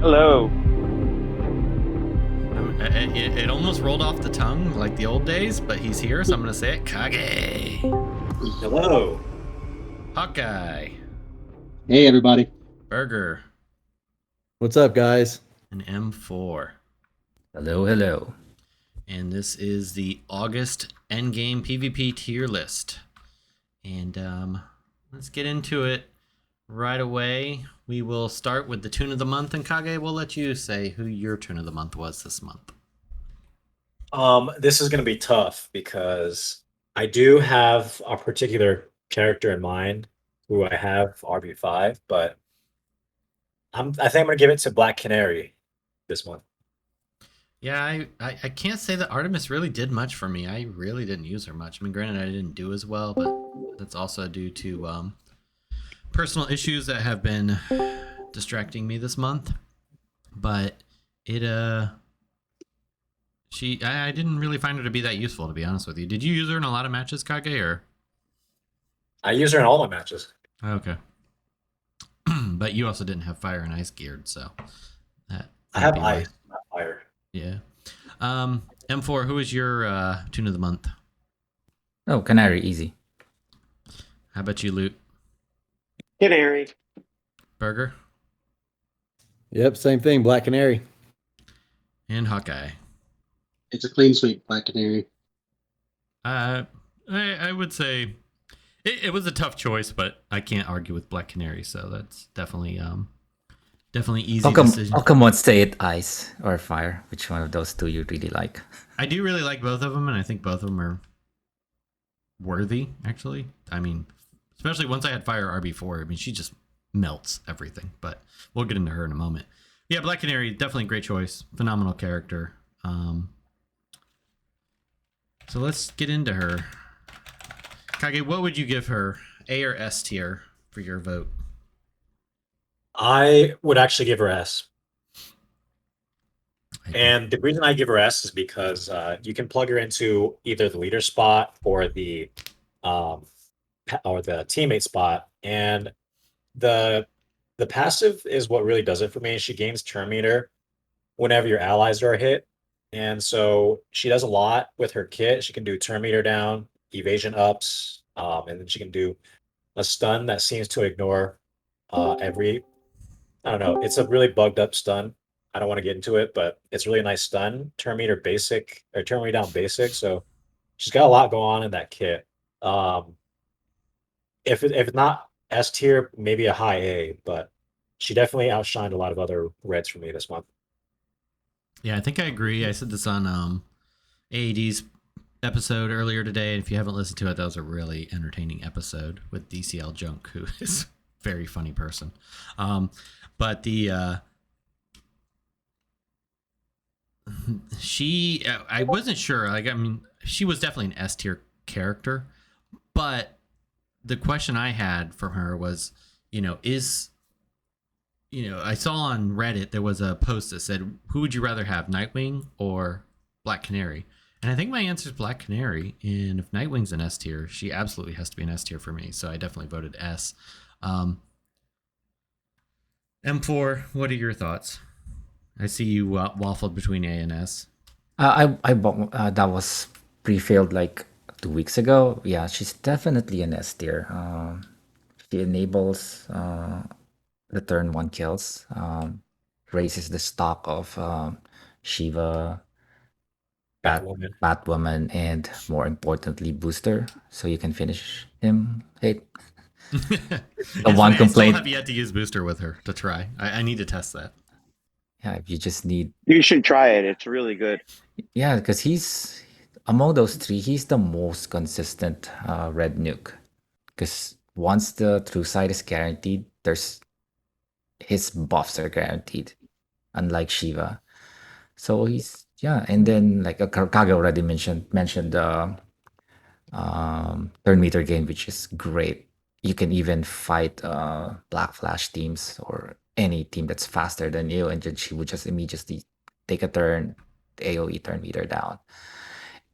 Hello. It almost rolled off the tongue like the old days, but he's here, so I'm going to say it. Kage. Hello. Hawkeye. Hey, everybody. Burger. What's up, guys? And M4. Hello, hello. And this is the August Endgame PvP tier list. And let's get into it right away. We will start with the Toon of the Month, and Kage, we'll let you say who your Toon of the Month was this month. This is going to be tough because I do have a particular character in mind who I have RB5, but I think I'm going to give it to Black Canary this month. Yeah, I can't say that Artemis really did much for me. I really didn't use her much. I mean, granted, I didn't do as well, but that's also due to personal issues that have been distracting me this month. But I didn't really find her to be that useful, to be honest with you. Did you use her in a lot of matches, Kage, or? I use her in all my matches. Okay. But you also didn't have fire and ice geared, so that I have might be why. ice, not fire. Yeah. M4, who is your Toon of the Month? Oh, Canary, easy. How about you, Loot? Canary. Burger? Yep, same thing. Black Canary. And Hawkeye. It's a clean sweep, Black Canary. I would say it was a tough choice, but I can't argue with Black Canary, so that's definitely easy decision. How come won't say it ice or fire? Which one of those two you really like? I do really like both of them, and I think both of them are worthy, actually. I mean, especially once I had Fire RB4, I mean, she just melts everything, but we'll get into her in a moment. Yeah, Black Canary, definitely a great choice. Phenomenal character. So let's get into her. Kage, what would you give her, A or S tier, for your vote? I would actually give her S. And the reason I give her S is because you can plug her into either the leader spot or the teammate spot, and the passive is what really does it for me. She gains turn meter whenever your allies are hit, and so she does a lot with her kit. She can do turn meter down, evasion ups, and then she can do a stun that seems to ignore every. I don't know. It's a really bugged up stun. I don't want to get into it, but it's really a nice stun. Turn meter basic or turn meter down basic. So she's got a lot going on in that kit. If not S tier, maybe a high A, but she definitely outshined a lot of other reds for me this month. Yeah, I think I agree. I said this on AAD's episode earlier today, and if you haven't listened to it, that was a really entertaining episode with DCL Junk, who is a very funny person. But I wasn't sure. Like, I mean, she was definitely an S tier character, but the question I had for her was, I saw on Reddit there was a post that said, who would you rather have, Nightwing or Black Canary? And I think my answer is Black Canary. And if Nightwing's an S tier, she absolutely has to be an S tier for me. So I definitely voted S. M4, what are your thoughts? I see you waffled between A and S. I bought that was pre-filled like 2 weeks ago. Yeah, she's definitely an S tier. She enables the turn one kills, raises the stock of Shiva, Batwoman, and more importantly, Booster, so you can finish him. Hey, It's one funny, complaint. I still have yet to use Booster with her to try. I need to test that. Yeah, if you just need, You should try it. It's really good. yeah, because he's among those three, he's the most consistent red nuke. Because once the true side is guaranteed, his buffs are guaranteed, unlike Shiva. So he's, yeah, and then like Kage already mentioned the turn meter gain, which is great. You can even fight Black Flash teams or any team that's faster than you, and then she would just immediately take a turn, AoE turn meter down.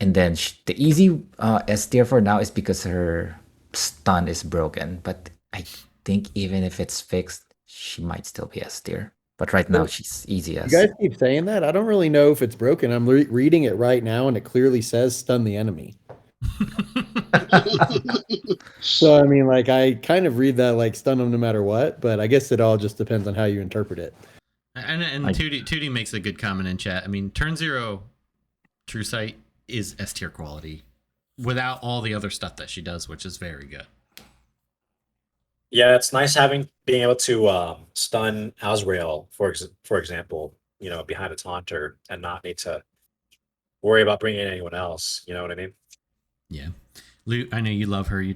And then the easy S tier for now is because her stun is broken. But I think even if it's fixed, she might still be S tier. But right now she's easy You as. guys keep saying that. I don't really know if it's broken. I'm reading it right now, and it clearly says stun the enemy. So I mean, like, I kind of read that like stun them no matter what, but I guess it all just depends on how you interpret it. And 2D makes a good comment in chat. I mean, turn 0 True Sight is S tier quality without all the other stuff that she does, which is very good. Yeah, it's nice being able to stun Azrael, for example, behind a taunter and not need to worry about bringing in anyone else. You know what I mean? Yeah. Lou, I know you love her. You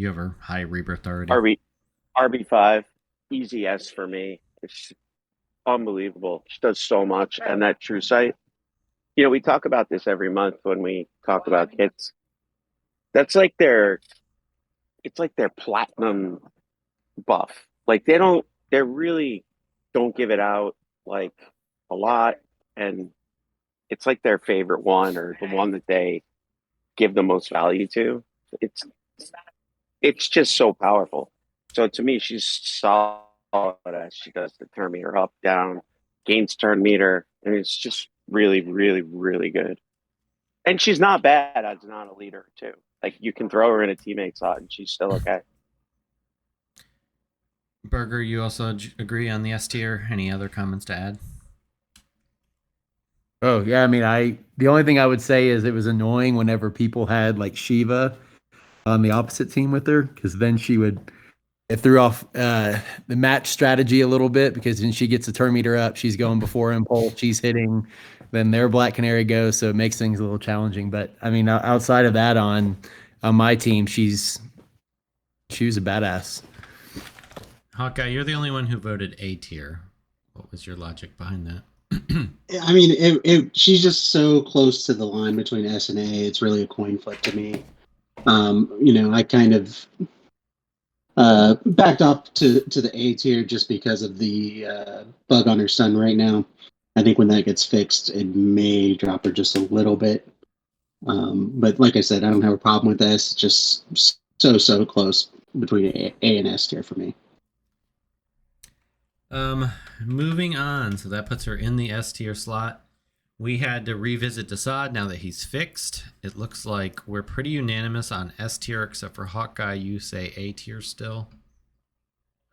have her high rebirth already. RB5, easy S for me. It's unbelievable. She does so much, and that True Sight. We talk about this every month when we talk about kits. It's like their platinum buff. Like they really don't give it out like a lot, and it's like their favorite one or the one that they give the most value to. It's just so powerful. So to me, she's solid as she does the turn meter up, down, gains turn meter, and it's just really, really, really good. And she's not bad as not a leader too. Like you can throw her in a teammate slot and she's still okay. Burger, you also agree on the S tier? Any other comments to add? Oh yeah, I mean, the only thing I would say is it was annoying whenever people had like Shiva on the opposite team with her, because then it threw off the match strategy a little bit, because when she gets the turn meter up, she's going before impulse, she's hitting, then their Black Canary goes, so it makes things a little challenging. But I mean, outside of that, on my team, she was a badass. Hawkeye, you're the only one who voted A tier. What was your logic behind that? I mean, she's just so close to the line between S and A. It's really a coin flip to me. I kind of backed up to the A tier just because of the bug on her stun right now. I think when that gets fixed, it may drop her just a little bit. But like I said, I don't have a problem with this. Just so close between A and S tier for me. Moving on. So that puts her in the S tier slot. We had to revisit Desaad now that he's fixed. It looks like we're pretty unanimous on S tier, except for Hawkeye. You say A tier still?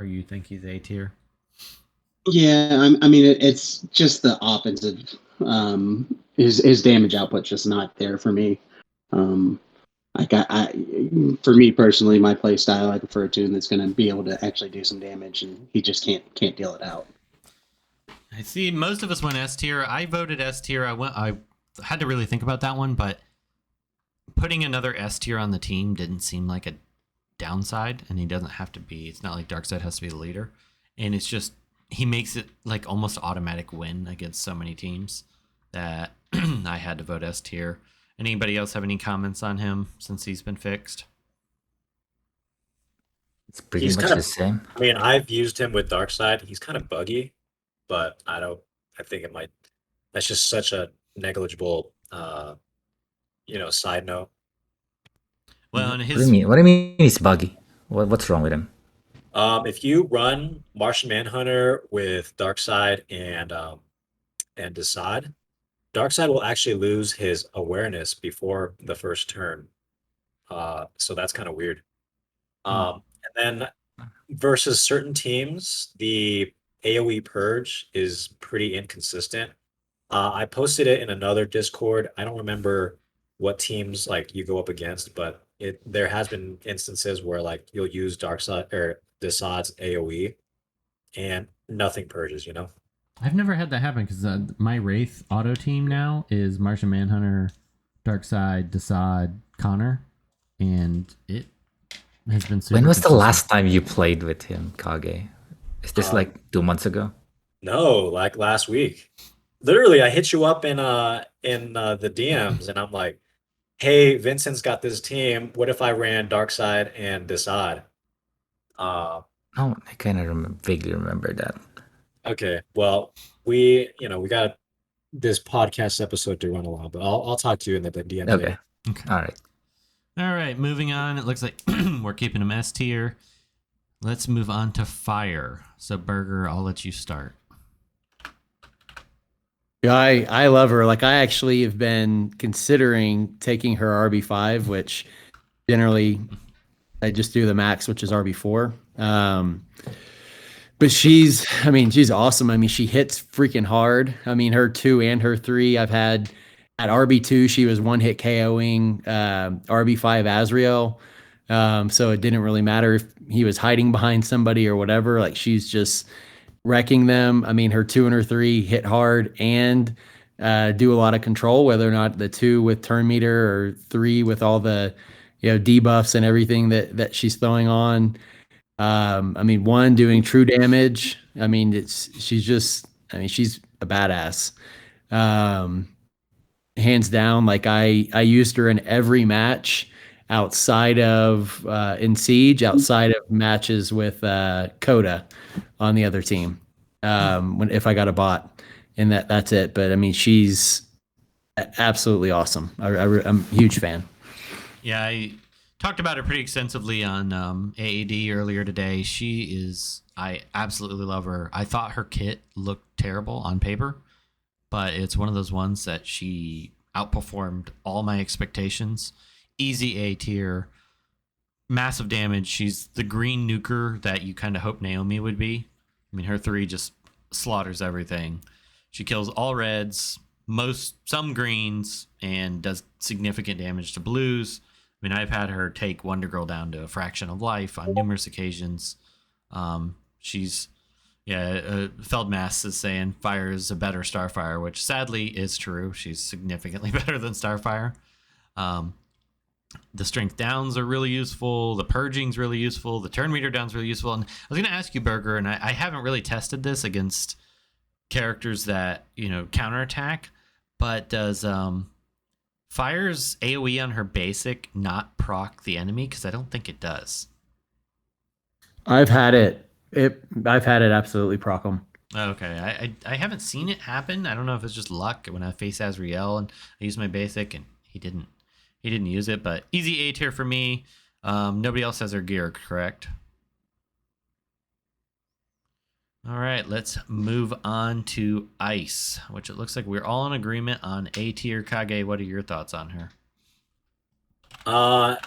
Or you think he's A tier? Yeah, I mean, it's just the offensive. His damage output's just not there for me. For me personally, my play style, I prefer a toon that's going to be able to actually do some damage, and he just can't deal it out. I see most of us went S tier. I voted S tier. I had to really think about that one, but putting another S tier on the team didn't seem like a downside, and he doesn't have to be. It's not like Darkseid has to be the leader, and it's just he makes it like almost automatic win against so many teams that I had to vote S tier. Anybody else have any comments on him since he's been fixed? It's pretty much the same. I mean, I've used him with Darkseid. He's kind of buggy, but I think it might. That's just such a negligible, side note. Well, and What do you mean he's buggy? What's wrong with him? If you run Martian Manhunter with Darkseid and Desaad, Darkseid will actually lose his awareness before the first turn. So that's kind of weird. And then versus certain teams, the AoE purge is pretty inconsistent. I posted it in another Discord. I don't remember what teams like you go up against, but there has been instances where like you'll use Darkseid or Desaad's AoE and nothing purges, I've never had that happen because my Wraith auto team now is Martian Manhunter, Darkseid, Desaad, Connor, and it has been super When was the consistent. last time you played with him, Kage? Is this like 2 months ago? No, like last week. Literally, I hit you up in the DMs, and I'm like, "Hey, Vincent's got this team. What if I ran Darkseid and Desaad?" Oh, I kind of vaguely remember that. Okay, well, we got this podcast episode to run along, but I'll talk to you in the DMs. Okay. Okay. All right, moving on. It looks like we're keeping him S tier. Let's move on to Fire. So, Burger, I'll let you start. Yeah, I love her. Like I actually have been considering taking her RB5, which generally I just do the max, which is RB4. But I mean, she's awesome. I mean, she hits freaking hard. I mean, her 2 and her 3, I've had at RB2, she was one hit KOing RB5 Azrael. So it didn't really matter if he was hiding behind somebody or whatever. Like she's just wrecking them. I mean, her 2 and her 3 hit hard and do a lot of control, whether or not the 2 with turn meter or 3 with all the debuffs and everything that she's throwing on. I mean, 1 doing true damage. I mean, she's a badass. Um, Hands down, like I used her in every match outside of in Siege, outside of matches with Coda on the other team. If I got a bot, and that's it. But I mean, she's absolutely awesome. I'm a huge fan. Yeah, I talked about her pretty extensively on AAD earlier today. I absolutely love her. I thought her kit looked terrible on paper, but it's one of those ones that she outperformed all my expectations. Easy A tier, massive damage. She's the green nuker that you kind of hope Naomi would be. I mean, her 3 just slaughters everything. She kills all reds, some greens, and does significant damage to blues. I mean, I've had her take Wonder Girl down to a fraction of life on numerous occasions. Feldmass is saying Fire is a better Starfire, which sadly is true. She's significantly better than Starfire. The strength downs are really useful. The purging's really useful. The turn meter down's really useful. And I was going to ask you, Burger, and I haven't really tested this against characters that, counterattack, but does Fire's AoE on her basic not proc the enemy? Because I don't think it does. I've had it. I've had it absolutely proc them. Okay, I haven't seen it happen. I don't know if it's just luck when I face Azrael and I use my basic and he didn't use it, but easy A tier for me. Nobody else has their gear, correct? All right, let's move on to Ice, which it looks like we're all in agreement on A tier. Kage, what are your thoughts on her? I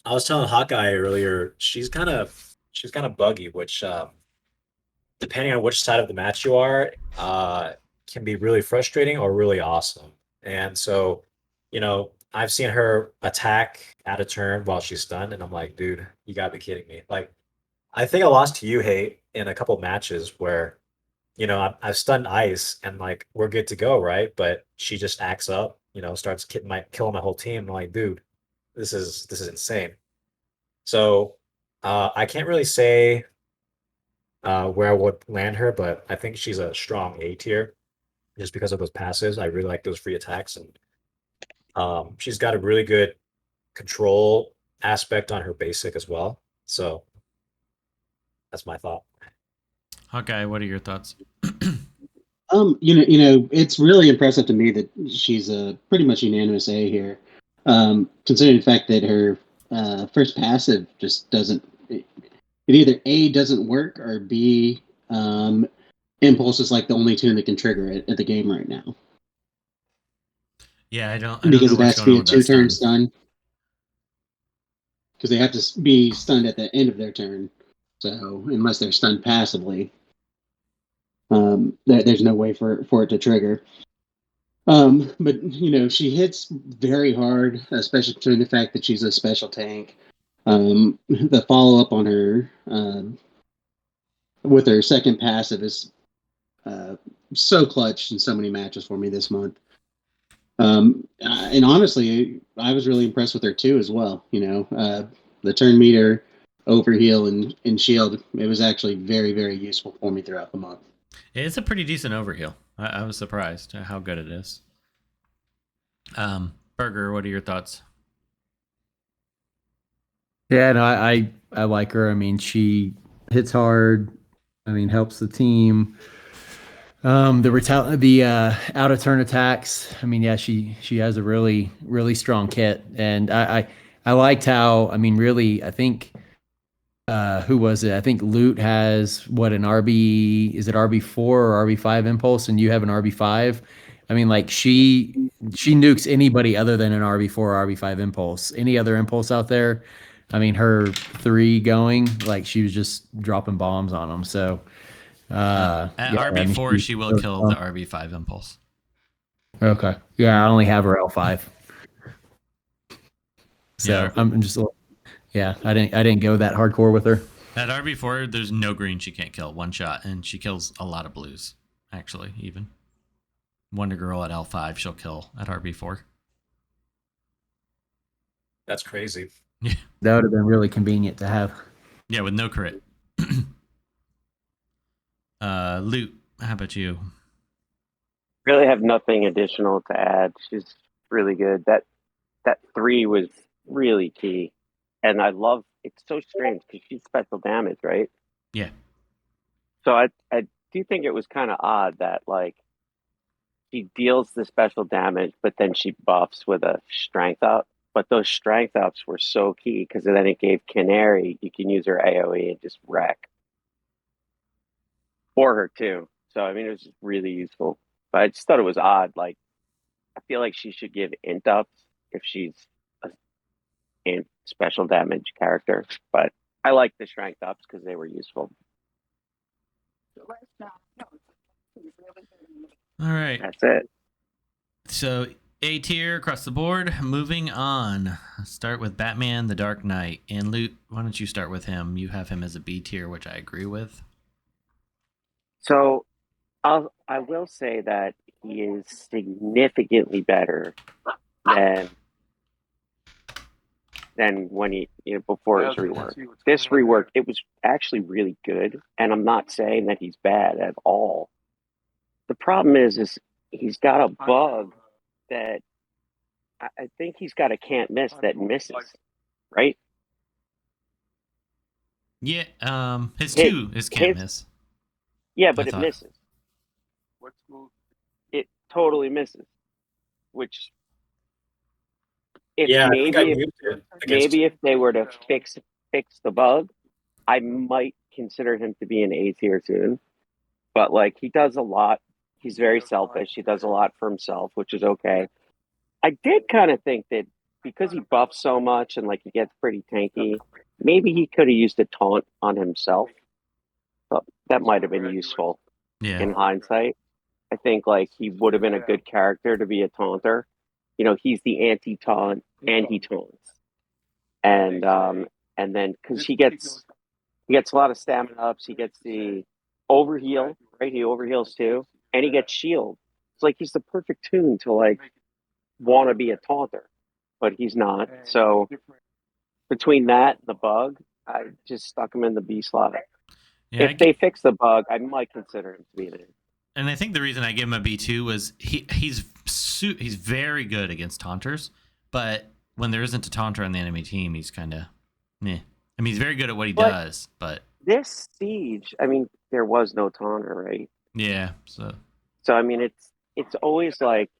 was telling Hawkeye earlier, she's kind of buggy, which depending on which side of the match you are, can be really frustrating or really awesome. And so, I've seen her attack at a turn while she's stunned, and I'm like, dude, you gotta be kidding me. Like, I think I lost to you, Hate, in a couple matches where, I've stunned Ice and like we're good to go, right? But she just acts up, starts killing my whole team. I'm like, dude, this is insane. So I can't really say where I would land her, but I think she's a strong A tier just because of those passes. I really like those free attacks, and she's got a really good control aspect on her basic as well. So that's my thought. Hawkeye, what are your thoughts? It's really impressive to me that she's a pretty much unanimous A here. Considering the fact that her first passive just doesn't. It either A doesn't work or B Impulse is like the only tune that can trigger it at the game right now. Yeah, I don't because know it has to be a 2-turn stun. Because they have to be stunned at the end of their turn. So unless they're stunned passively, there's no way for it to trigger. But she hits very hard, especially considering the fact that she's a special tank. The follow up on her with her second passive is so clutch in so many matches for me this month. And honestly, I was really impressed with her too as well. The turn meter, overheal, and shield. It was actually very, very useful for me throughout the month. It's a pretty decent overheal. I was surprised at how good it is. Burger, what are your thoughts? Yeah, no, I like her. I mean, she hits hard. I mean, helps the team. The out of turn attacks. I mean, yeah, she has a really, really strong kit, and I liked how. I mean, really, I think who was it? I think Loot has what, an RB? Is it RB4 or RB5 impulse, and you have an RB5. I mean, like she nukes anybody other than an RB4, RB5 impulse. Any other impulse out there, I mean, her 3 going, like she was just dropping bombs on them. So, At yeah, I mean, RB4, she will kill the RB5 impulse. Okay. Yeah, I only have her L5. So Yeah. I'm just, yeah, I didn't go that hardcore with her. At RB4, there's no green she can't kill. One shot, and she kills a lot of blues, actually, even. Wonder Girl at L5, she'll kill at RB4. That's crazy. Yeah. That would have been really convenient to have. Yeah, with no crit. Loot, how about you? Really have nothing additional to add. She's really good. That 3 was really key, and I love. It's so strange because she's special damage, right? Yeah. So I do think it was kind of odd that like she deals the special damage, but then she buffs with a strength up. But those strength ups were so key because then it gave Canary, you can use her AoE and just wreck. Or her too. So I mean it was just really useful. But I just thought it was odd. Like I feel like she should give int ups if she's a int special damage character. But I like the strength ups because they were useful. All right. That's it. So A tier across the board. Moving on. Start with Batman, The Dark Knight. And Loot, why don't you start with him? You have him as a B tier, which I agree with. So I will say that he is significantly better than when he before his rework. This rework, it was actually really good, and I'm not saying that he's bad at all. The problem is he's got a bug that I think he's got a can't miss that misses, right? Yeah, his 2 is can't miss. Yeah, but I it thought. misses. It totally misses, which if Yeah, I think I maybe used it against maybe if they were to fix the bug, I might consider him to be an A tier soon. But like he does a lot. He's very selfish. He does a lot for himself, which is okay. I did kind of think that because he buffs so much and like he gets pretty tanky, maybe he could have used a taunt on himself. But that might have been useful Yeah. in hindsight. I think like he would have been a good character to be a taunter. He's the anti-taunt and he taunts. And then because he gets a lot of stamina ups, he gets the overheal, right? He overheals too, and he gets shield. It's like he's the perfect toon to like want to be a taunter, but he's not. So between that and the bug, I just stuck him in the B slot. Yeah, If they fix the bug, I might consider him to be an A. and I think the reason I gave him a B2 was he's very good against taunters, but when there isn't a taunter on the enemy team, he's kind of meh. I mean, he's very good at what he does, but This siege, I mean, there was no taunter, right? yeah. So I mean, it's always like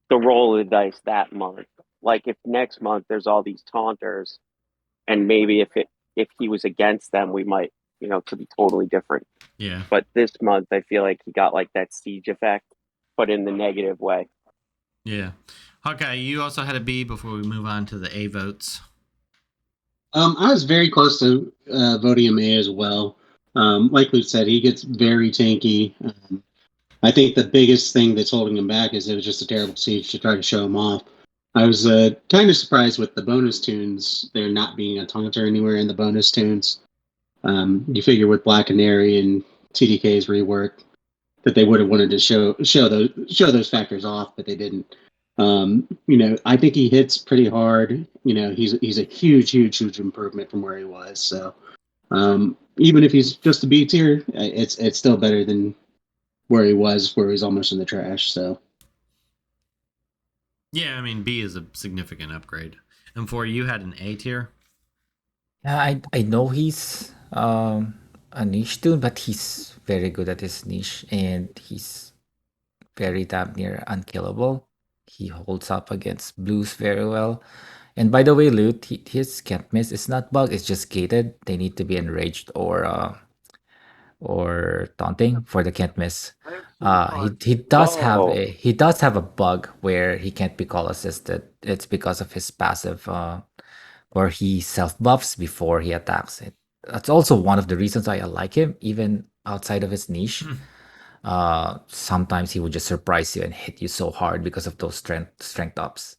the roll of the dice that month. Like if next month there's all these taunters, and maybe if he was against them, we might could be totally different. yeah. But this month, I feel like he got like that siege effect, but in the negative way. Yeah. Hawkeye, you also had a B before we move on to the A votes. I was very close to voting him A as well. Like Luke said, he gets very tanky. I think the biggest thing that's holding him back is it was just a terrible siege to try to show him off. I was kind of surprised with the bonus tunes, there not being a taunter anywhere in the bonus tunes. You figure with Black Canary and TDK's rework that they would have wanted to show those factors off, but they didn't. I think he hits pretty hard. He's a huge improvement from where he was. So even if he's just a B tier, it's still better than where he's almost in the trash. So Yeah, I mean B is a significant upgrade. And for you had an A tier. Yeah, I know he's a niche toon, but he's very good at his niche, and he's very damn near unkillable. He holds up against blues very well. And by the way, Loot, his can't miss. It's not bug. It's just gated. They need to be enraged or or taunting for the can't miss. He does have Oh. a bug where he can't be call assisted. It's because of his passive, where he self buffs before he attacks it. That's also one of the reasons why I like him, even outside of his niche. Sometimes he would just surprise you and hit you so hard because of those strength ups.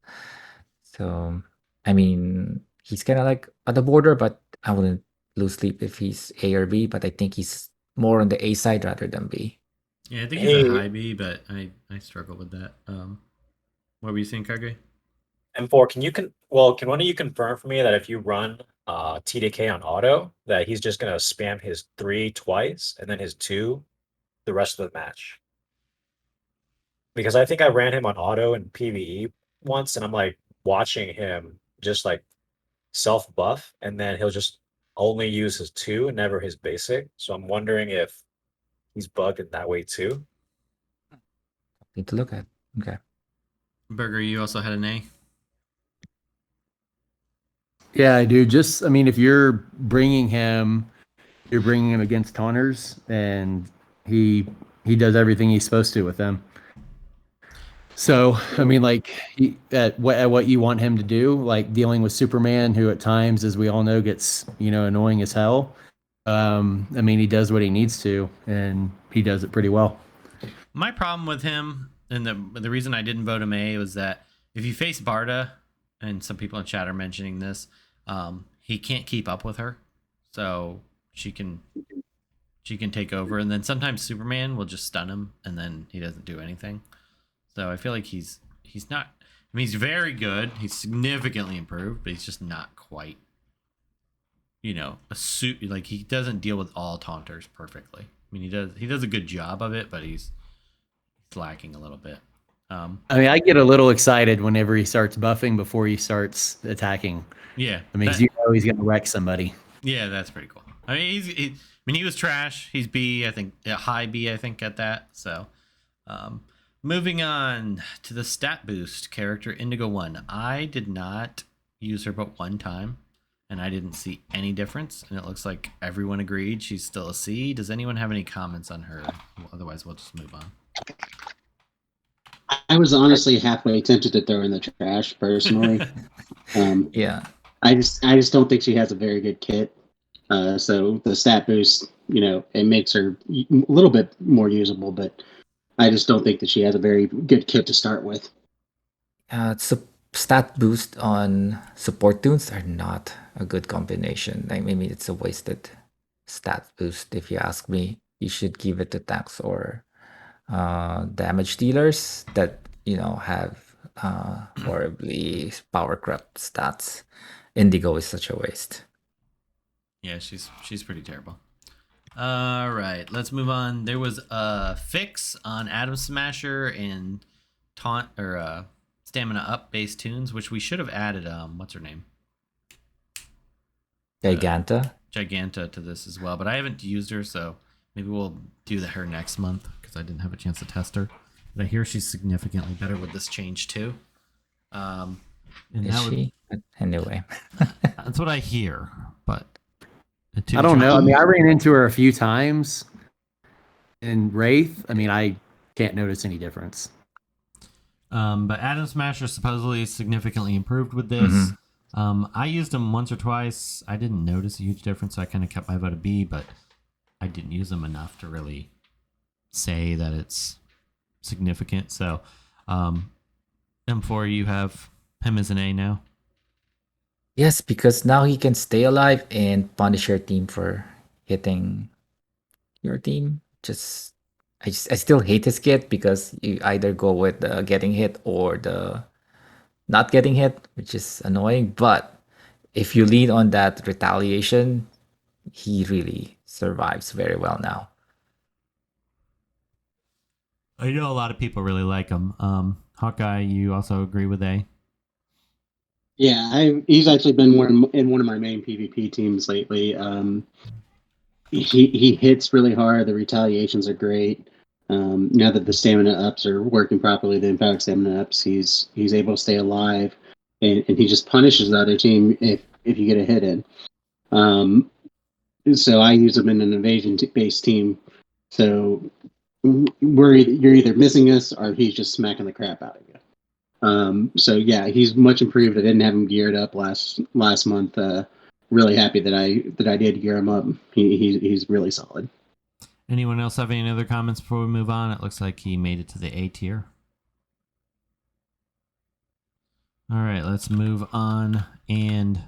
So I mean, he's kind of like at the border, but I wouldn't lose sleep if he's A or B. But I think he's more on the A side rather than B. Yeah, I think he's a high B, but I struggle with that. What were you saying, Kage? M4, can one of you confirm for me that if you run TDK on auto, that he's just gonna spam his 3 twice and then his 2 the rest of the match? Because I think I ran him on auto in PvE once, and I'm like watching him just like self buff, and then he'll just only use his 2 and never his basic. So I'm wondering if he's bugged in that way too. Need to look at. Okay. Burger, you also had an A? Yeah, I do. Just, I mean, if you're bringing him against taunters, and he does everything he's supposed to with them. So, I mean, like at what you want him to do, like dealing with Superman, who at times, as we all know, gets annoying as hell. I mean, he does what he needs to, and he does it pretty well. My problem with him, and the reason I didn't vote him A, was that if you face Barda, and some people in chat are mentioning this, he can't keep up with her, so she can take over, and then sometimes Superman will just stun him, and then he doesn't do anything. So I feel like he's not. I mean, he's very good. He's significantly improved, but he's just not quite. A suit, like he doesn't deal with all taunters perfectly. I mean, he does a good job of it, but he's lacking a little bit. I mean, I get a little excited whenever he starts buffing before he starts attacking. Yeah, I mean, he's going to wreck somebody. Yeah, that's pretty cool. I mean, he was trash. He's B, I think, high B, I think, at that. So, moving on to the stat boost character, Indigo 1. I did not use her but one time, and I didn't see any difference. And it looks like everyone agreed she's still a C. Does anyone have any comments on her? Otherwise, we'll just move on. I was honestly halfway tempted to throw in the trash personally. Yeah. I just don't think she has a very good kit. So the stat boost, it makes her a little bit more usable, but I just don't think that she has a very good kit to start with. Stat boost on support tunes are not a good combination. I mean, it's a wasted stat boost if you ask me. You should give it to tanks or damage dealers that have horribly power corrupt stats. Indigo is such a waste. Yeah, she's pretty terrible. All right, let's move on. There was a fix on Atom Smasher and taunt or stamina up based tunes, which we should have added. What's her name? Giganta. Giganta to this as well, but I haven't used her, so maybe we'll do her next month because I didn't have a chance to test her. But I hear she's significantly better with this change too. Is she? Anyway. That's what I hear, but I don't know. I mean, I ran into her a few times in Wraith. I mean, I can't notice any difference. But Atom Smasher supposedly is significantly improved with this. I used them once or twice. I didn't notice a huge difference, so I kind of kept my vote a B, but I didn't use them enough to really say that it's significant. So, M4, you have him as an A now? Yes, because now he can stay alive and punish your team for hitting your team. I still hate his kit because you either go with the getting hit or the not getting hit, which is annoying. But if you lean on that retaliation, he really survives very well now. I know a lot of people really like him. Hawkeye, you also agree with A? Yeah, he's actually been in one of my main PvP teams lately. He hits really hard. The retaliations are great. Now that the stamina ups are working properly, the impact stamina ups, he's able to stay alive, and he just punishes the other team if you get a hit in. so I use him in an invasion-based team. So you're either missing us or he's just smacking the crap out of you. So yeah, he's much improved. I didn't have him geared up last month. Really happy that I did gear him up. He's really solid. Anyone else have any other comments before we move on? It looks like he made it to the A tier. All right, let's move on. And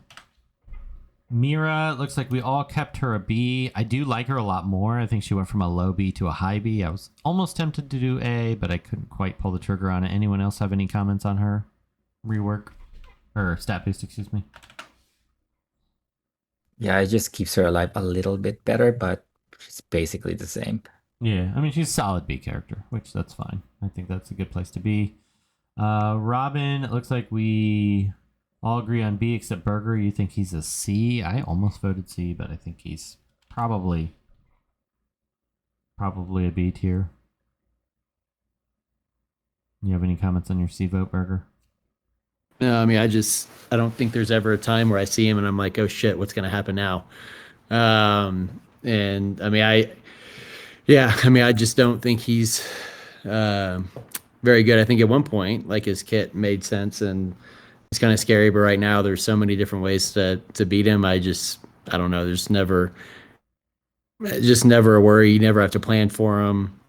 Mira, looks like we all kept her a B. I do like her a lot more. I think she went from a low B to a high B. I was almost tempted to do A, but I couldn't quite pull the trigger on it. Anyone else have any comments on her rework? Or stat boost, excuse me. Yeah, it just keeps her alive a little bit better, but she's basically the same. Yeah, I mean, she's a solid B character, which that's fine. I think that's a good place to be. Robin, it looks like we all agree on B except Burger. You think he's a C? I almost voted C, but I think he's probably a B tier. You have any comments on your C vote, Burger? No, I mean, I don't think there's ever a time where I see him and I'm like, oh shit, what's going to happen now? And I mean, I just don't think he's very good. I think at one point, like his kit made sense and it's kind of scary, but right now there's so many different ways to beat him. I don't know. There's never a worry. You never have to plan for him.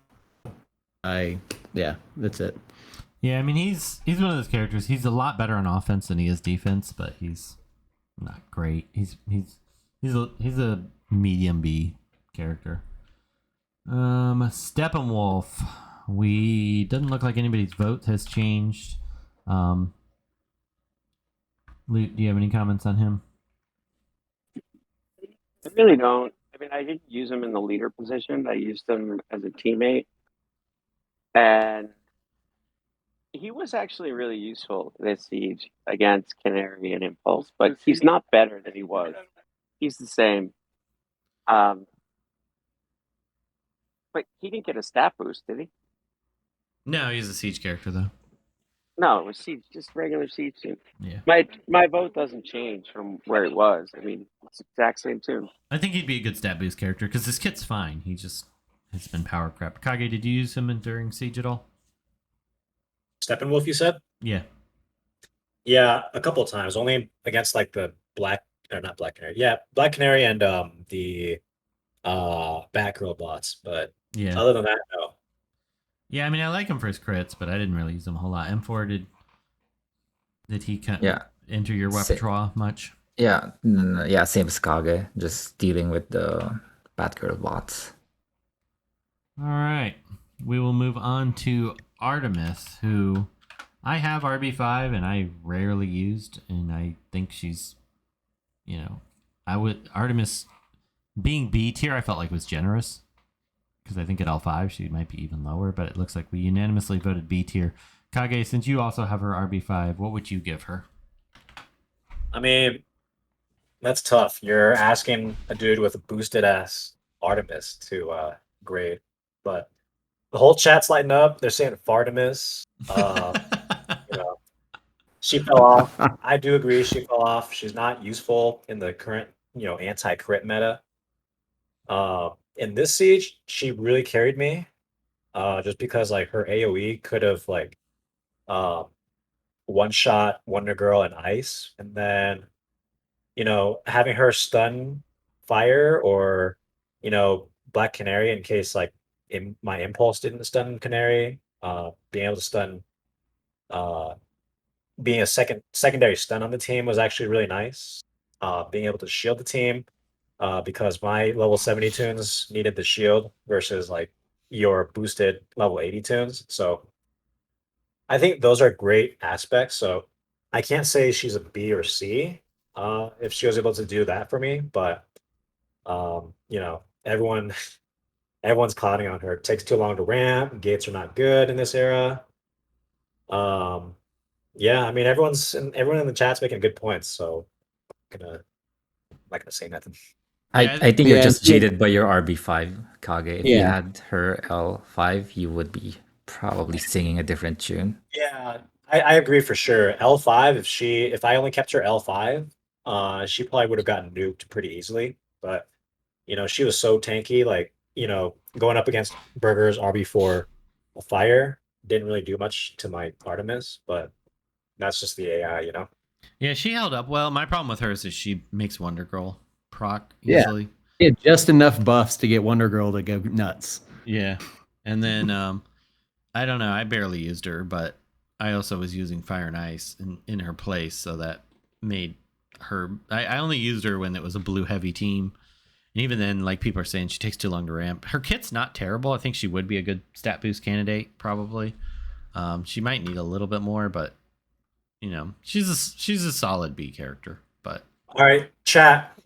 That's it. Yeah, I mean, he's one of those characters. He's a lot better on offense than he is defense, but he's not great. He's a medium B character. Steppenwolf. We doesn't look like anybody's vote has changed. Luke, do you have any comments on him? I really don't. I mean, I didn't use him in the leader position. I used him as a teammate, and he was actually really useful this siege against Canary and Impulse. But he's not better than he was. He's the same. But he didn't get a stat boost, did he? No, he's a siege character though. No, it was siege, just regular siege tune. Yeah. My vote doesn't change from where it was. I mean, it's the exact same tune. I think he'd be a good stat boost character because his kit's fine. He just has been power crap. Kage, did you use him during siege at all? Steppenwolf, you said? Yeah. Yeah, a couple of times. Only against like the Black Canary. Yeah, Black Canary and the Batgirl bots. But Yeah. other than that, no. Yeah, I mean, I like him for his crits, but I didn't really use him a whole lot. M4, did he enter your repertoire much? Yeah, same as Kage, just dealing with the Batgirl bots. All right. We will move on to Artemis, who I have RB5 and I rarely used, and I think she's, Artemis being B tier, I felt like was generous. Because I think at L5 she might be even lower, but it looks like we unanimously voted B tier. Kage, since you also have her RB5, what would you give her? I mean, that's tough. You're asking a dude with a boosted ass Artemis to grade, but the whole chat's lighting up. They're saying Fartemis. She fell off. I do agree she fell off. She's not useful in the current, anti-crit meta. In this siege, she really carried me. Just because like her AoE could have like one shot Wonder Girl and Ice, and then having her stun fire or Black Canary in case like my impulse didn't stun Canary, being able to stun being a secondary stun on the team was actually really nice. Being able to shield the team because my level 70 tunes needed the shield versus like your boosted level 80 tunes. So I think those are great aspects. So I can't say she's a B or C if she was able to do that for me, but everyone's clouding on her. It takes too long to ramp. Gates are not good in this era. Yeah, I mean everyone in the chat's making good points, so I'm not gonna say nothing. I think you're just jaded by your RB5, Kage. If you had her L5, you would be probably singing a different tune. Yeah, I agree for sure. L5, if I only kept her L5, she probably would have gotten nuked pretty easily. But she was so tanky. Like, going up against Burger's RB4 Fire didn't really do much to my Artemis, but that's just the AI. Yeah, she held up well. My problem with her is that she makes Wonder Girl proc Yeah. easily. He had just enough buffs to get Wonder Girl to go nuts. Yeah. And then I don't know, I barely used her, but I also was using Fire and Ice in her place, so that made her I only used her when it was a blue heavy team. And even then, like, people are saying she takes too long to ramp. Her kit's not terrible. I think she would be a good stat boost candidate, probably. She might need a little bit more, but she's a solid B character. But All right, chat.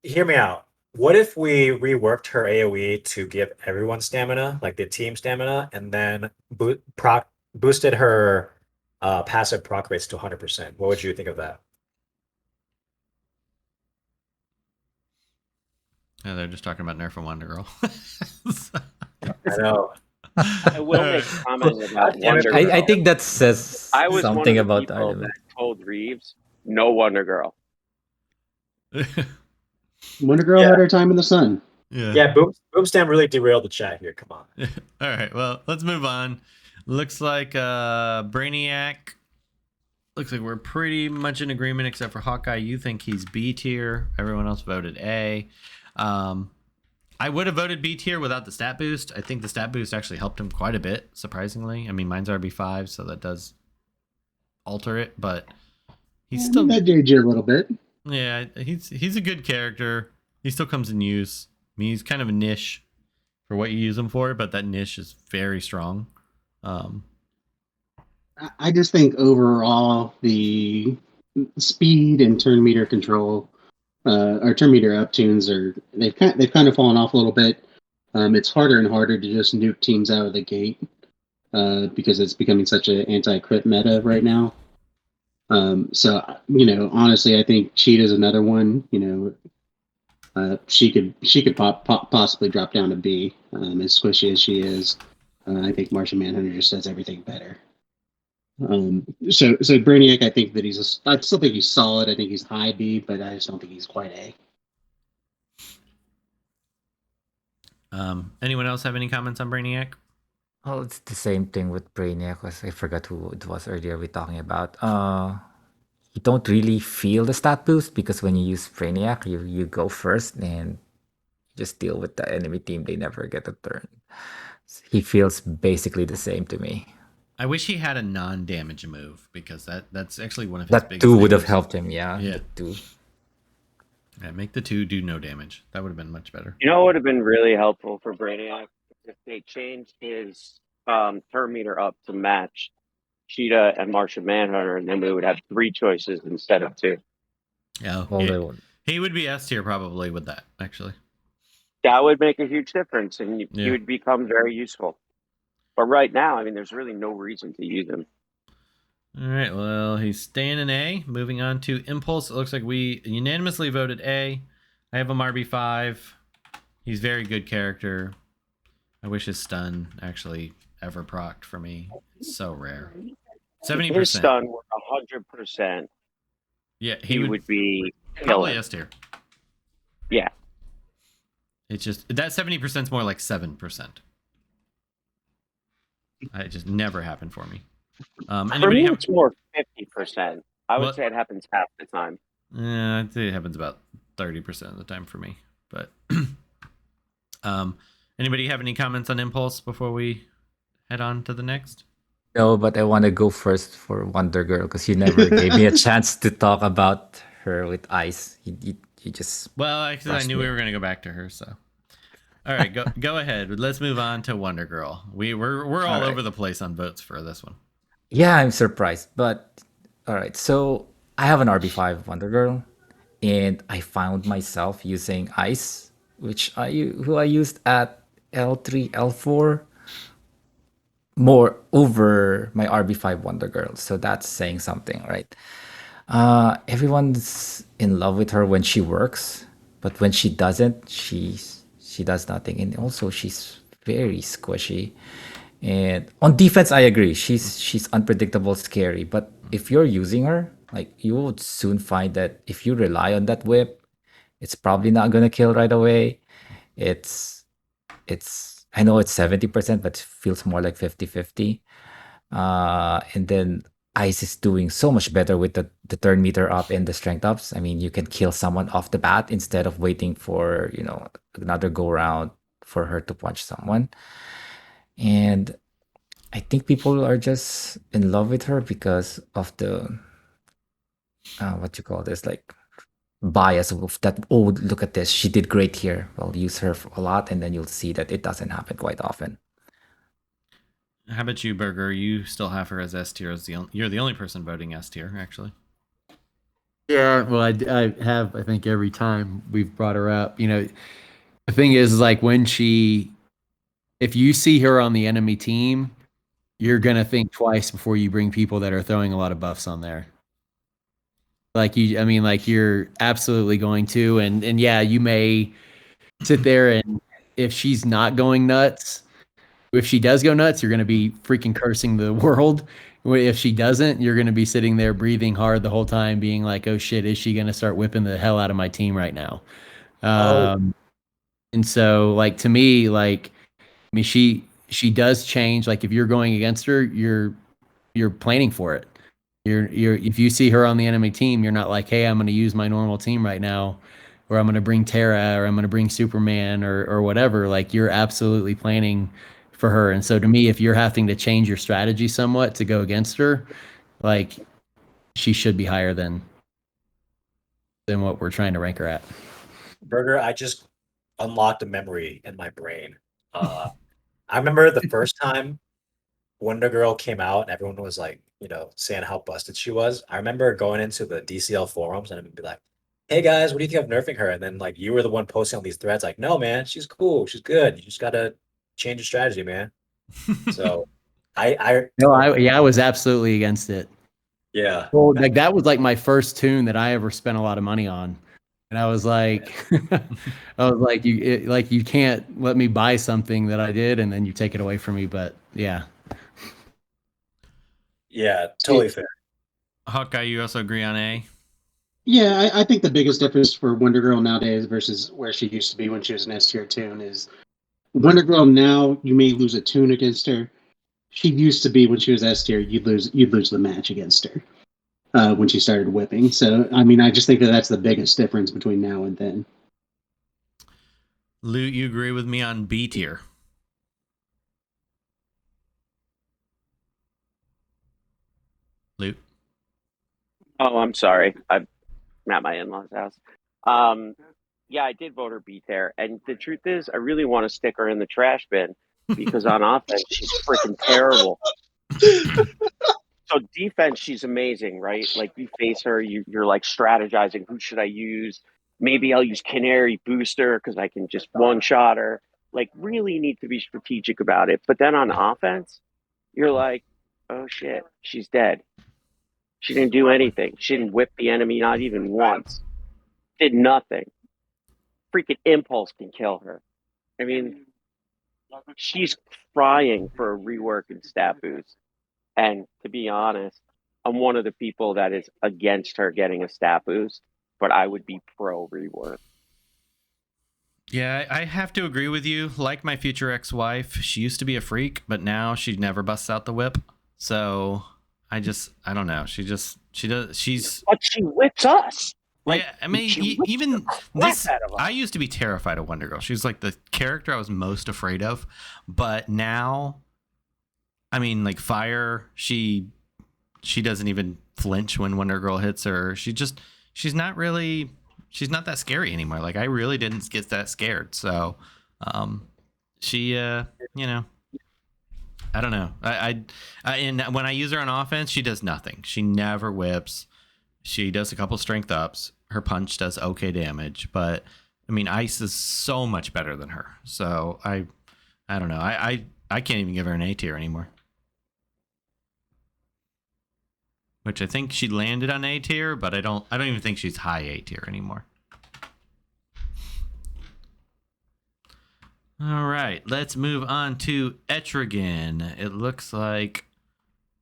Hear me out? What if we reworked her AoE to give everyone stamina, like the team stamina, and then boosted her passive proc rates to 100%? What would you think of that? yeah, they're just talking about nerfing Wonder Girl. I know. I will make a comment about damn it. Wonder Girl. I think that says I was something one of the about people Artemis. that told Reeves, no Wonder Girl. Wonder Girl had her time in the sun. Yeah, Boomstam really derailed the chat here. Come on. All right, well, let's move on. Looks like Brainiac. Looks like we're pretty much in agreement, except for Hawkeye. You think he's B tier. Everyone else voted A. I would have voted B tier without the stat boost. I think the stat boost actually helped him quite a bit, surprisingly. I mean, mine's RB5, so that does alter it, but he's still that did you a little bit. Yeah, he's a good character. He still comes in use. I mean, he's kind of a niche for what you use him for, but that niche is very strong. I just think overall the speed and turn meter control, or turn meter up tunes they've kind of fallen off a little bit. It's harder and harder to just nuke teams out of the gate because it's becoming such an anti-crit meta right now. So honestly, I think Cheetah's another one. She could possibly drop down to B. As squishy as she is, I think Martian Manhunter just does everything better. So Brainiac, I think that I still think he's solid. I think he's high B, but I just don't think he's quite A. Anyone else have any comments on Brainiac? Oh, it's the same thing with Brainiac. I forgot who it was earlier we talking about. You don't really feel the stat boost because when you use Brainiac, you go first and just deal with the enemy team. They never get a turn. He feels basically the same to me. I wish he had a non-damage move because that's actually one of his That biggest too would have things. helped him. Yeah. Yeah. That too. Yeah, make the 2 do no damage. That would have been much better. You know what would have been really helpful for Brainiac? If they changed his turn meter up to match Cheetah and Martian Manhunter, and then we would have 3 choices instead of 2. Yeah, he would be S tier probably with that, actually. That would make a huge difference, and Yeah. he would become very useful. But right now, I mean, there's really no reason to use him. All right, well, he's staying in A. Moving on to Impulse. It looks like we unanimously voted A. I have him RB5. He's very good character. I wish his stun actually ever procced for me. It's so rare. 70%. His stun were 100%. Yeah, He would be probably killer. S tier. Yeah. It's just that 70% is more like 7%. It just never happened for me. For Anybody me, have? it's more 50%. I would What? say it happens half the time. Yeah, I'd say it happens about 30% of the time for me. But anybody have any comments on Impulse before we head on to the next? No, but I want to go first for Wonder Girl because you never gave me a chance to talk about her with Ice. You just Well, actually, I Rushed knew me. we were going to go back to her, so. All right, go ahead. Let's move on to Wonder Girl. We're all All right. over the place on votes for this one. Yeah, I'm surprised. But all right, so I have an RB5 Wonder Girl, and I found myself using Ice, who I used at L3, L4, more over my RB5 Wonder Girl. So that's saying something, right? Everyone's in love with her when she works, but when she doesn't, she does nothing. And also she's very squishy. And on defense, I agree. She's unpredictable, scary. But if you're using her, like you would soon find that if you rely on that whip, It's probably not gonna kill right away. It's I know it's 70%, but it feels more like 50-50. And then Ice is doing so much better with the turn meter up and the strength ups. I mean, you can kill someone off the bat instead of waiting for, another go round for her to punch someone. And I think people are just in love with her because of the what you call this, like bias of that. Oh, look at this, she did great here. Well, use her a lot, and then you'll see that it doesn't happen quite often. How about you, Burger? You still have her as S tier. You're the only person voting S tier, actually. Yeah, well, I have, I think, every time we've brought her up. The thing is, like, if you see her on the enemy team, you're gonna think twice before you bring people that are throwing a lot of buffs on there. Like you're absolutely going to, and yeah, you may sit there, and if she's not going nuts, if she does go nuts, you're gonna be freaking cursing the world. If she doesn't, you're gonna be sitting there breathing hard the whole time, being like, "Oh shit, is she gonna start whipping the hell out of my team right now?" Oh. And so, like, to me, like, I mean, she does change. Like, if you're going against her, you're planning for it. You're if you see her on the enemy team, you're not like, hey, I'm going to use my normal team right now, or I'm going to bring Terra, or I'm going to bring Superman, or whatever. Like, you're absolutely planning for her. And so, to me, if you're having to change your strategy somewhat to go against her, like, she should be higher than what we're trying to rank her at. Burger, I just unlocked a memory in my brain. I remember the first time Wonder Girl came out and everyone was like, saying how busted she was. I remember going into the DCL forums and it'd be like, hey guys, what do you think of nerfing her? And then like you were the one posting on these threads like, no man, she's cool, she's good. You just gotta change your strategy, man. So I was absolutely against it. yeah. Well, like, that was like my first tune that I ever spent a lot of money on. And I was like, you can't let me buy something that I did and then you take it away from me. But yeah. Yeah, totally fair. Hawkeye, you also agree on A? Yeah, I think the biggest difference for Wonder Girl nowadays versus where she used to be when she was an S tier tune is Wonder Girl now you may lose a tune against her. She used to be when she was S tier, you'd lose the match against her when she started whipping. So I mean, I just think that's the biggest difference between now and then. Loot, you agree with me on B tier? Loot. Oh, I'm sorry. I'm at my in-laws' house. Yeah, I did vote her B there, and the truth is, I really want to stick her in the trash bin because on offense she's freaking terrible. So defense, she's amazing, right? Like you face her, you're like strategizing. Who should I use? Maybe I'll use Canary Booster because I can just one shot her. Like really need to be strategic about it. But then on offense, you're like, oh shit, she's dead. She didn't do anything. She didn't whip the enemy not even once. Did nothing. Freaking impulse can kill her. I mean, she's crying for a rework and stat boost. And to be honest, I'm one of the people that is against her getting a stat boost, but I would be pro rework. Yeah, I have to agree with you. Like my future ex-wife, she used to be a freak, but now she never busts out the whip. So I don't know. She's But she whips us. Like, yeah, I mean, she whips even the crap this, out of us. I used to be terrified of Wonder Girl. She was like the character I was most afraid of. But now, I mean, like Fire, she doesn't even flinch when Wonder Girl hits her. She's not that scary anymore. Like I really didn't get that scared. So, she, I don't know. And when I use her on offense, she does nothing. She never whips. She does a couple strength ups. Her punch does okay damage, but I mean, Ice is so much better than her. So I don't know. I can't even give her an A tier anymore. Which I think she landed on A tier, but I don't even think she's high A tier anymore. All right, let's move on to Etrigan. It looks like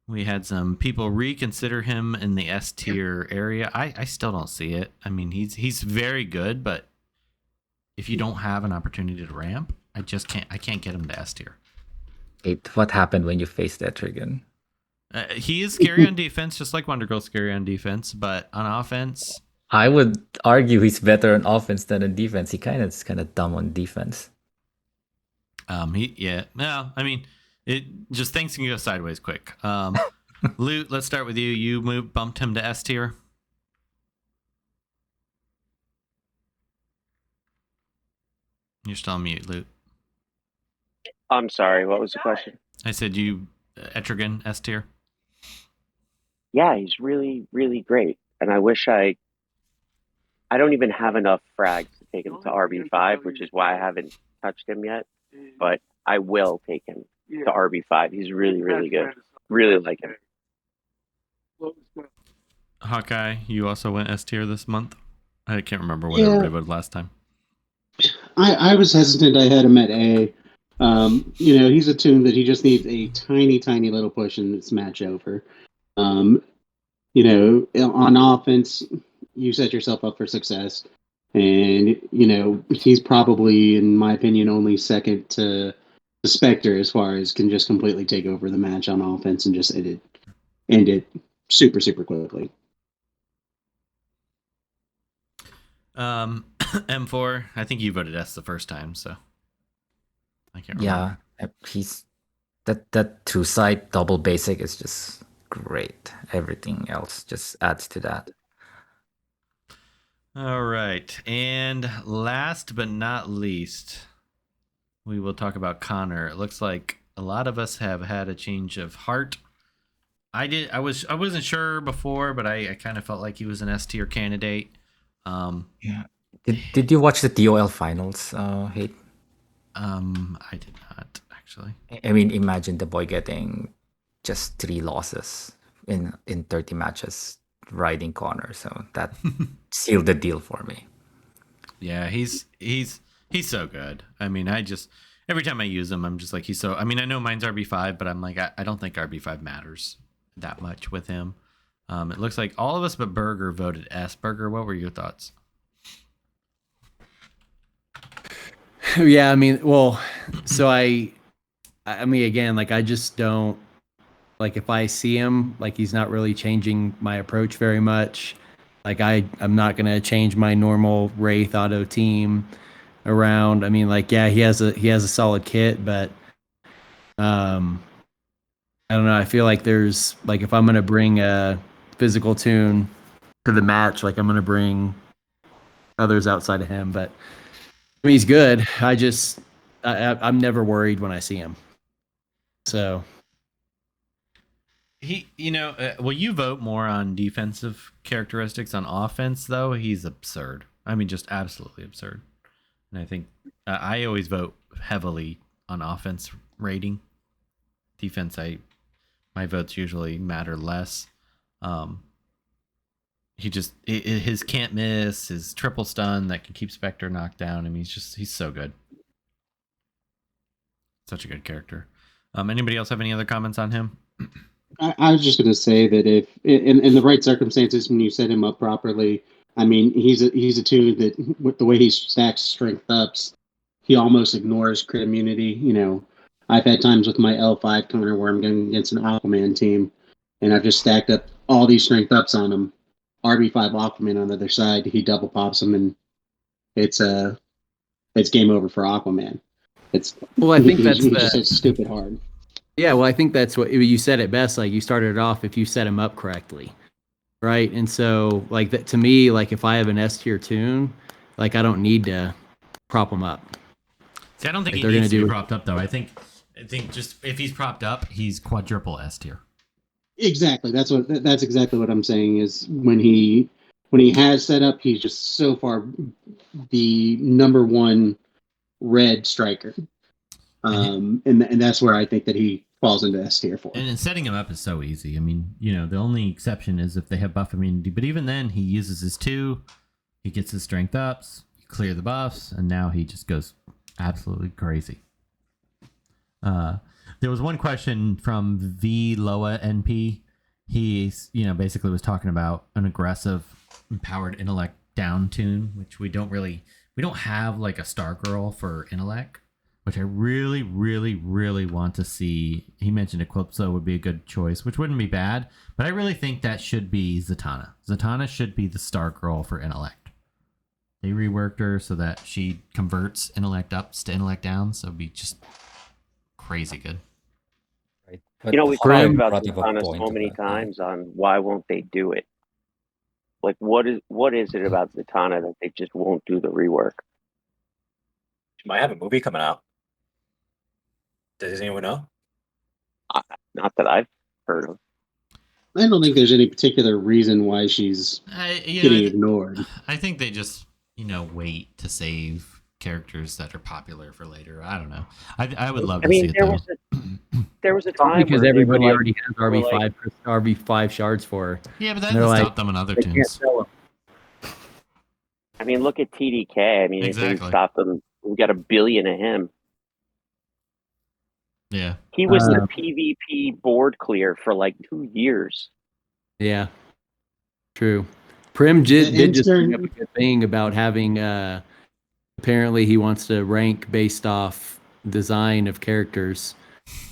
We had some people reconsider him in the S tier area. I still don't see it. I mean, he's very good, but if you don't have an opportunity to ramp, I can't get him to S tier. What happened when you faced Etrigan? He is scary on defense, just like Wonder Girl's scary on defense, but on offense, I would argue he's better on offense than on defense. He is kind of dumb on defense. no, I mean, it just things can go sideways quick. Loot, let's start with you. You bumped him to S tier. You're still on mute, Loot. I'm sorry. What was the question? I said you Etrigan S tier. Yeah, he's really, really great. And I wish I don't even have enough frags to take him to RB5, which is why I haven't touched him yet. But I will take him to RB5. He's really, really good. Really like him. Hawkeye, you also went S tier this month. I can't remember what everybody voted last time. I was hesitant. I had him at A. He's a toon that he just needs a tiny, tiny little push in this match over. On offense, you set yourself up for success. And, he's probably, in my opinion, only second to the Spectre as far as can just completely take over the match on offense and just end it super, super quickly. M4, I think you voted S the first time, so I can't remember. Yeah, he's that two side double basic is just great. Everything else just adds to that. All right, and last but not least, we will talk about Connor. It looks like a lot of us have had a change of heart. I wasn't sure before, but I kind of felt like he was an S tier candidate. Yeah. Did you watch the DOL finals, Hate? I did not actually. I mean, imagine the boy getting just 3 losses in 30 matches riding Connor. So that sealed the deal for me. Yeah, he's so good. I mean, every time I use him, I'm just like I mean, I know mine's RB5, but I'm like I don't think RB5 matters that much with him. It looks like all of us but Burger voted S. Burger, what were your thoughts? Yeah, I mean, well, so I mean, again, like I just don't like if I see him, like he's not really changing my approach very much. Like I'm not gonna change my normal Wraith auto team around. I mean, like yeah, he has a solid kit, but I don't know. I feel like there's like if I'm gonna bring a physical toon to the match, like I'm gonna bring others outside of him, but. I mean, he's good. I'm never worried when I see him. So well, you vote more on defensive characteristics. On offense, though, he's absurd. I mean, just absolutely absurd. And I think I always vote heavily on offense rating. Defense, my votes usually matter less. His can't miss, his triple stun that can keep Spectre knocked down. I mean, he's so good. Such a good character. Anybody else have any other comments on him? I was just going to say that if in the right circumstances, when you set him up properly, I mean, he's a toon that with the way he stacks strength ups, he almost ignores crit immunity. I've had times with my L5 counter where I'm going against an Aquaman team, and I've just stacked up all these strength ups on him. RB5 Aquaman on the other side, he double pops him, and it's game over for Aquaman. I think that's just stupid hard. Yeah, well, I think that's what you said it best. Like you started it off if you set him up correctly, right? And so, like that to me, like if I have an S tier toon, like I don't need to prop him up. See, I don't think he needs to be propped up though. I think just if he's propped up, he's quadruple S tier. Exactly. That's exactly what I'm saying. Is when he has set up, he's just so far the number one red striker, and that's where I think that he falls into S tier for. And setting him up is so easy. I mean, the only exception is if they have buff immunity, but even then, he uses his 2, he gets his strength ups, you clear the buffs, and now he just goes absolutely crazy. There was one question from V Loa NP. He's, basically was talking about an aggressive, empowered intellect down tune, which we don't have like a Star Girl for intellect, which I really, really, really want to see. He mentioned Eclipso would be a good choice, which wouldn't be bad, but I really think that should be Zatanna. Zatanna should be the Star Girl for intellect. They reworked her so that she converts intellect ups to intellect downs, so it'd be just crazy good. Right. We've Hawkeye talked about brought up a Zatanna point so of many that, yeah. times on why won't they do it? Like, what is it about Zatanna that they just won't do the rework? She might have a movie coming out. Does anyone know? Not that I've heard of. I don't think there's any particular reason why she's getting ignored. I think they just, wait to save characters that are popular for later. I don't know. I would love to see it though. There was a time Because where everybody they were already has RV5 shards for her. Yeah, but that They're doesn't like, stop them on other They can't tunes. sell them. I mean, look at TDK. I mean, it Exactly. didn't stop them. We got 1 billion of him. Yeah. He was the PvP board clear for like 2 years. Yeah, true. Prim did just intern- bring up a good thing about having. Apparently, he wants to rank based off design of characters,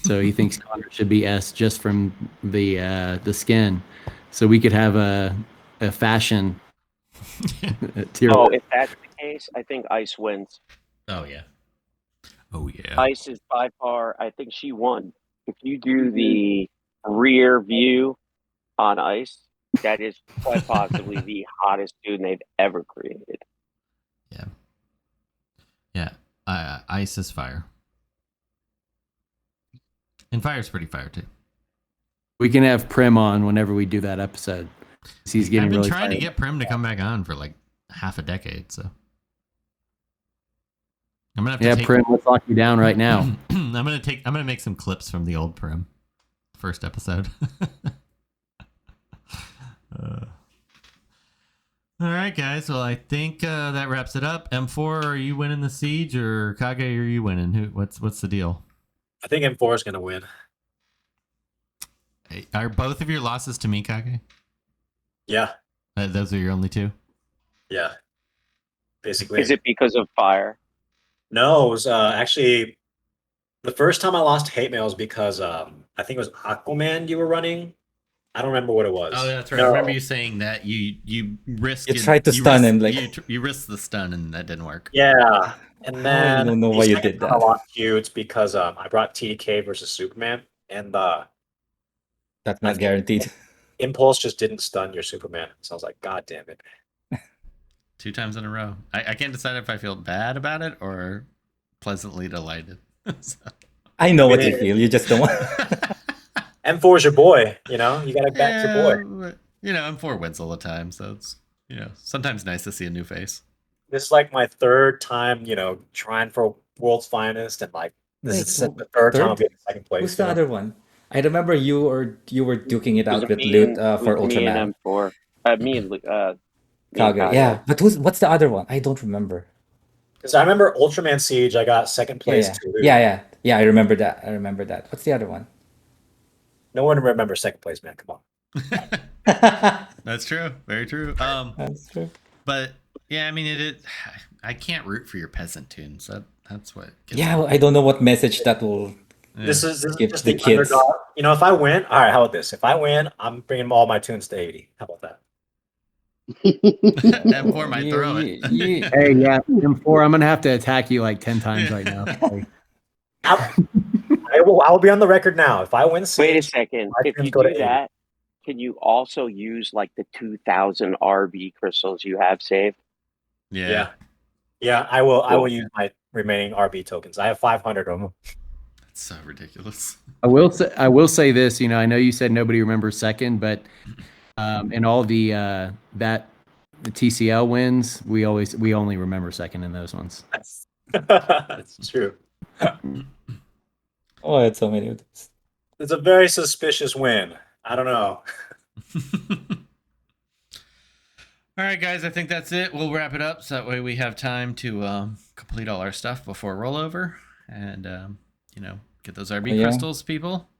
so he thinks Connor should be S just from the skin. So we could have a fashion tier. Oh, if that's the case, I think Ice wins. Oh yeah. Oh yeah. Ice is by far, I think she won. If you do the rear view on Ice, that is quite possibly the hottest tune they've ever created. Yeah. Yeah. Ice is fire. And fire's pretty fire too. We can have Prim on whenever we do that episode. He's getting I've been really trying to fired. get Prim to come back on for like half a decade, so I'm gonna have to take, Prim, let's lock you down right now. I'm gonna make some clips from the old Prim first episode. All right, guys. Well, I think that wraps it up. M4, are you winning the siege, or Kage, are you winning? What's the deal? I think M4 is going to win. Hey, are both of your losses to me, Kage? Yeah. Those are your only two? Yeah. Basically. Is it because of fire? No, it was actually the first time I lost hate mail was because I think it was Aquaman you were running. I don't remember what it was. Oh, that's right. No. I remember you saying that you risked. You tried to stun him, like- you risked the stun, and that didn't work. Yeah. And I then don't know the why you second did time that. I lost you, it's because I brought TDK versus Superman, and That's not guaranteed. Impulse just didn't stun your Superman. So I was like, God damn it. 2 times in a row. I can't decide if I feel bad about it or pleasantly delighted. So. I know what you feel. You just don't want. M4 is your boy, you know? You gotta back your boy. But, M4 wins all the time, so it's sometimes nice to see a new face. This is like my third time, trying for world's finest, and like this is the third time I'm getting second place. Who's the other one? I remember you were duking it out with Me Loot and- for with me Ultraman. and M4. Me and Kage. Yeah, but what's the other one? I don't remember. Because I remember Ultraman Siege, I got second place Yeah, too. yeah. I remember that. What's the other one? No one remembers second place, man. Come on. That's true. Very true. That's true. But yeah, I mean, I can't root for your peasant tunes. That's what. Gets Yeah, me. well, I don't know what message that will. Yeah. This is Give just the the kids. underdog. If I win, all right, how about this? If I win, I'm bringing all my tunes to 80. How about that? M4 might throw it. Hey, yeah, M4, I'm gonna have to attack you like 10 times right now. I will be on the record now. If I win Siege, Wait a second. my If tunes you go to do 80. that, can you also use like the 2,000 RV crystals you have saved? Yeah. Yeah, I will use my remaining RB tokens. I have 500 of them. That's so ridiculous. I will say this. I know you said nobody remembers second, but in all the TCL wins, we only remember second in those ones. That's true. Oh, it's so many of those. It's a very suspicious win. I don't know. All right, guys, I think that's it. We'll wrap it up so that way we have time to complete all our stuff before rollover and, Get those RB Yeah. crystals, people.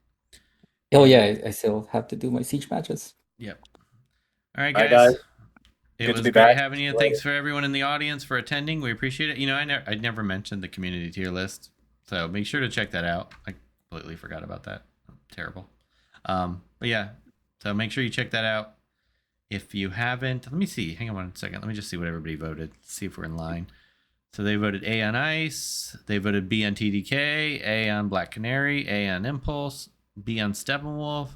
Oh yeah, I still have to do my siege matches. Yep. All right, Bye, guys. guys. It Good to was be great back. having you. See you Thanks later. for everyone in the audience for attending. We appreciate it. You know, I never mentioned the community tier list, so make sure to check that out. I completely forgot about that. Terrible. But yeah, so make sure you check that out. If you haven't, let me see. Hang on 1 second. Let me just see what everybody voted. See if we're in line. So they voted A on Ice. They voted B on TDK. A on Black Canary. A on Impulse. B on Steppenwolf.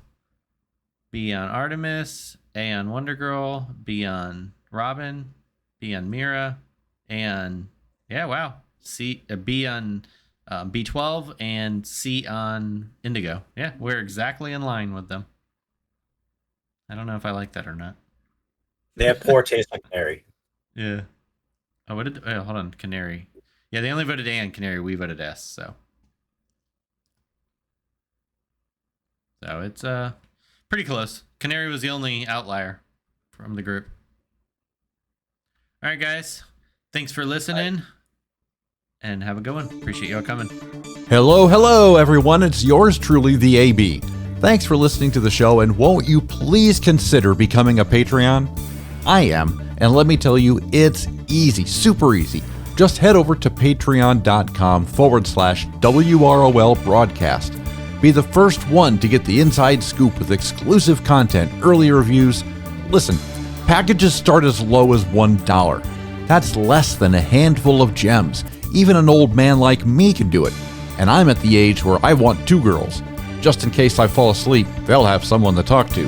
B on Artemis. A on Wonder Girl. B on Robin. B on Mira. A on B on B12 and C on Indigo. Yeah, we're exactly in line with them. I don't know if I like that or not. They have poor taste like Canary. Yeah. Oh, hold on, Canary. Yeah, they only voted A on Canary. We voted S. So it's pretty close. Canary was the only outlier from the group. All right, guys. Thanks for listening. And have a good one. Appreciate y'all coming. Hello, everyone. It's yours truly, the AB. Thanks for listening to the show, and won't you please consider becoming a Patreon? I am, and let me tell you, it's easy, super easy. Just head over to patreon.com/WROL broadcast. Be the first one to get the inside scoop with exclusive content, early reviews. Listen, packages start as low as $1. That's less than a handful of gems. Even an old man like me can do it. And I'm at the age where I want 2 girls. Just in case I fall asleep, they'll have someone to talk to.